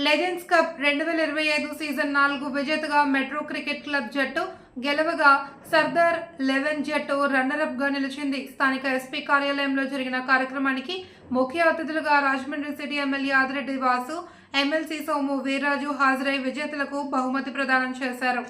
Legends cup 2025 season 4 విజేతగా metro cricket club జట్టు గెలవగా సర్దార్ 11 జట్టు రన్నరప్ గా నిలిచింది. స్థానిక ఎస్పీ కార్యాలయంలో జరిగిన కార్యక్రమానికి ముఖ్య అతిథులుగా Rajahmundry city MLA Adireddy Vasu, MLC Somu Veerraju హాజరై విజేతలకు బహుమతి ప్రదానం చేశారు.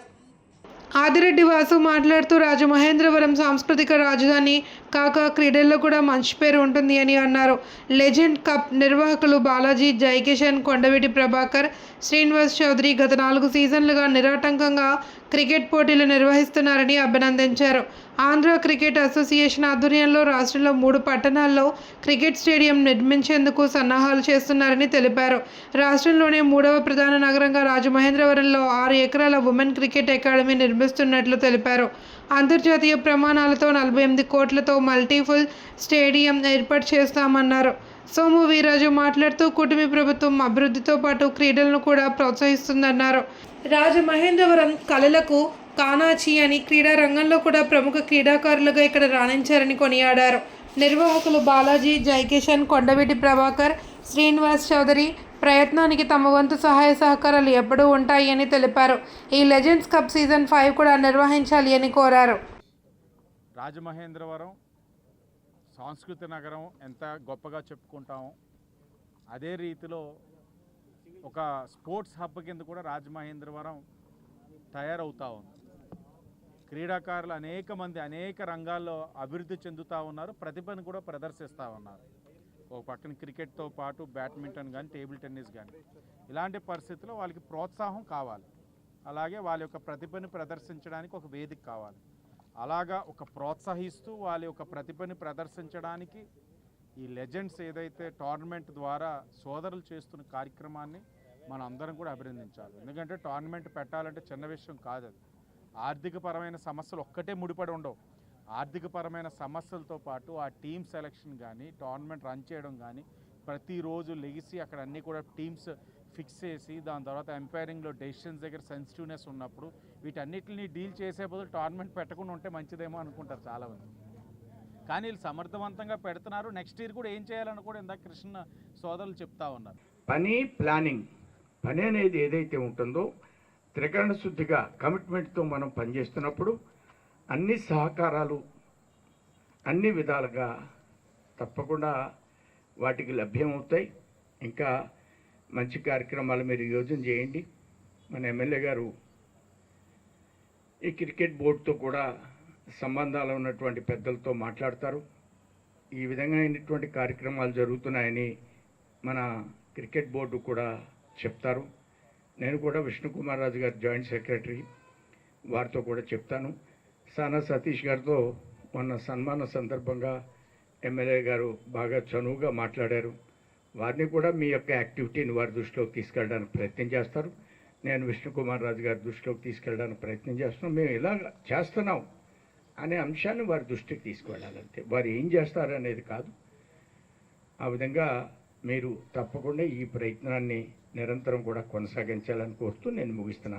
ఆదిరెడ్డి వాసు మాట్లాడుతూ రాజమహేంద్రవరం సాంస్కృతిక రాజధాని కాక క్రీడల్లో కూడా మంచి పేరు ఉంటుంది అని అన్నారు. లెజెండ్ కప్ నిర్వాహకులు బాలాజీ, జైకిషన్, కొండవీటి ప్రభాకర్, శ్రీనివాస్ చౌదరి గత 4 సీజన్లుగా నిరాటంకంగా క్రికెట్ పోటీలు నిర్వహిస్తున్నారని అభినందించారు. ఆంధ్ర క్రికెట్ అసోసియేషన్ ఆధ్వర్యంలో రాష్ట్రంలో 3 పట్టణాల్లో క్రికెట్ స్టేడియం నిర్మించేందుకు సన్నాహాలు చేస్తున్నారని తెలిపారు. రాష్ట్రంలోనే 3వ ప్రధాన నగరంగా రాజమహేంద్రవరంలో 6 ఎకరాల ఉమెన్ క్రికెట్ అకాడమీ నిర్మిస్తున్నట్లు తెలిపారు. అంతర్జాతీయ ప్రమాణాలతో 48 కోట్లతో మల్టీఫుల్ స్టేడియం ఏర్పాటు చేస్తామన్నారు. సోము వీర్రాజు మాట్లాడుతూ కూటమి ప్రభుత్వం అభివృద్ధితో పాటు క్రీడలను కూడా ప్రోత్సహిస్తుందన్నారు. రాజమహేంద్రవరం కళలకు కానాచి అని క్రీడా రంగంలో కూడా ప్రముఖ క్రీడాకారులుగా ఇక్కడ రాణించారని కొనియాడారు. నిర్వాహకులు బాలాజీ, జైకిషన్, కొండవీటి ప్రభాకర్, శ్రీనివాస్ చౌదరి ప్రయత్నానికి తమ వంతు సహాయ సహకారాలు ఎప్పుడూ ఉంటాయి అని తెలిపారు. ఈ లెజెండ్స్ కప్ సీజన్ 5 కూడా నిర్వహించాలి అని కోరారు. రాజమహేంద్రవరం సాంస్కృతిక నగరం ఎంత గొప్పగా చెప్పుకుంటామో అదే రీతిలో ఒక స్పోర్ట్స్ హబ్ కింద కూడా రాజమహేంద్రవరం తయారవుతూ ఉంది. క్రీడాకారులు అనేక మంది అనేక రంగాల్లో అభివృద్ధి చెందుతూ ఉన్నారు, ప్రతిభను కూడా ప్రదర్శిస్తూ ఉన్నారు. ఒక పక్కన క్రికెట్తో పాటు బ్యాడ్మింటన్ కానీ, టేబుల్ టెన్నిస్ కానీ, ఇలాంటి పరిస్థితుల్లో వాళ్ళకి ప్రోత్సాహం కావాలి. అలాగే వాళ్ళ యొక్క ప్రతిభని ప్రదర్శించడానికి ఒక వేదిక కావాలి. అలాగా ఒక ప్రోత్సహిస్తూ వాళ్ళ యొక్క ప్రతిభని ప్రదర్శించడానికి ఈ లెజెండ్స్ ఏదైతే టోర్నమెంట్ ద్వారా సోదరులు చేస్తున్న కార్యక్రమాన్ని మనం అందరం కూడా అభినందించాలి. ఎందుకంటే టోర్నమెంట్ పెట్టాలంటే చిన్న విషయం కాదు. అది ఆర్థికపరమైన సమస్యలు ఒక్కటే ముడిపడి ఉండవు. ఆర్థికపరమైన సమస్యలతో పాటు ఆ టీమ్ సెలెక్షన్ కానీ, టోర్నమెంట్ రన్ చేయడం కానీ, ప్రతిరోజు లెగిసి అక్కడ అన్నీ కూడా టీమ్స్ ఫిక్స్ చేసి దాని తర్వాత ఎంపైరింగ్లో డెసిషన్స్ దగ్గర సెన్సిటివ్నెస్ ఉన్నప్పుడు వీటన్నిటిని డీల్ చేసే బదులు టోర్నమెంట్ పెట్టకుండా ఉంటే మంచిదేమో అనుకుంటారు చాలామంది. కానీ వీళ్ళు సమర్థవంతంగా పెడుతున్నారు. నెక్స్ట్ ఇయర్ కూడా ఏం చేయాలని కూడా ఇందాక కృష్ణ సోదరులు చెప్తా ఉన్నారు. పని అనేది ఏదైతే ఉంటుందో త్రికరణ శుద్ధిగా కమిట్మెంట్తో మనం పనిచేస్తున్నప్పుడు అన్ని సహకారాలు అన్ని విధాలుగా తప్పకుండా వాటికి లభ్యమవుతాయి. ఇంకా మంచి కార్యక్రమాలు మీరు యోజన చేయండి. మన ఎమ్మెల్యే గారు ఈ క్రికెట్ బోర్డుతో కూడా సంబంధాలు ఉన్నటువంటి పెద్దలతో మాట్లాడతారు. ఈ విధంగా అయినటువంటి కార్యక్రమాలు జరుగుతున్నాయని మన క్రికెట్ బోర్డు కూడా చెప్తారు. నేను కూడా విష్ణుకుమార్ రాజు గారు జాయింట్ సెక్రటరీ, వారితో కూడా చెప్తాను. సానా సతీష్ గారితో మొన్న సన్మాన సందర్భంగా ఎమ్మెల్యే గారు బాగా చనువుగా మాట్లాడారు. వారిని కూడా మీ యొక్క యాక్టివిటీని వారి దృష్టిలోకి తీసుకెళ్ళడానికి ప్రయత్నం చేస్తారు. నేను విష్ణుకుమార్ రాజు గారి దృష్టిలోకి తీసుకెళ్ళడానికి ప్రయత్నం చేస్తున్నాం. మేము ఇలా చేస్తున్నాం అనే అంశాన్ని వారి దృష్టికి తీసుకువెళ్ళాలంటే వారు ఏం చేస్తారు అనేది కాదు. ఆ విధంగా మీరు తప్పకుండా ఈ ప్రయత్నాన్ని నిరంతరం కూడా కొనసాగించాలని కోరుతూ నేను ముగిస్తున్నాను.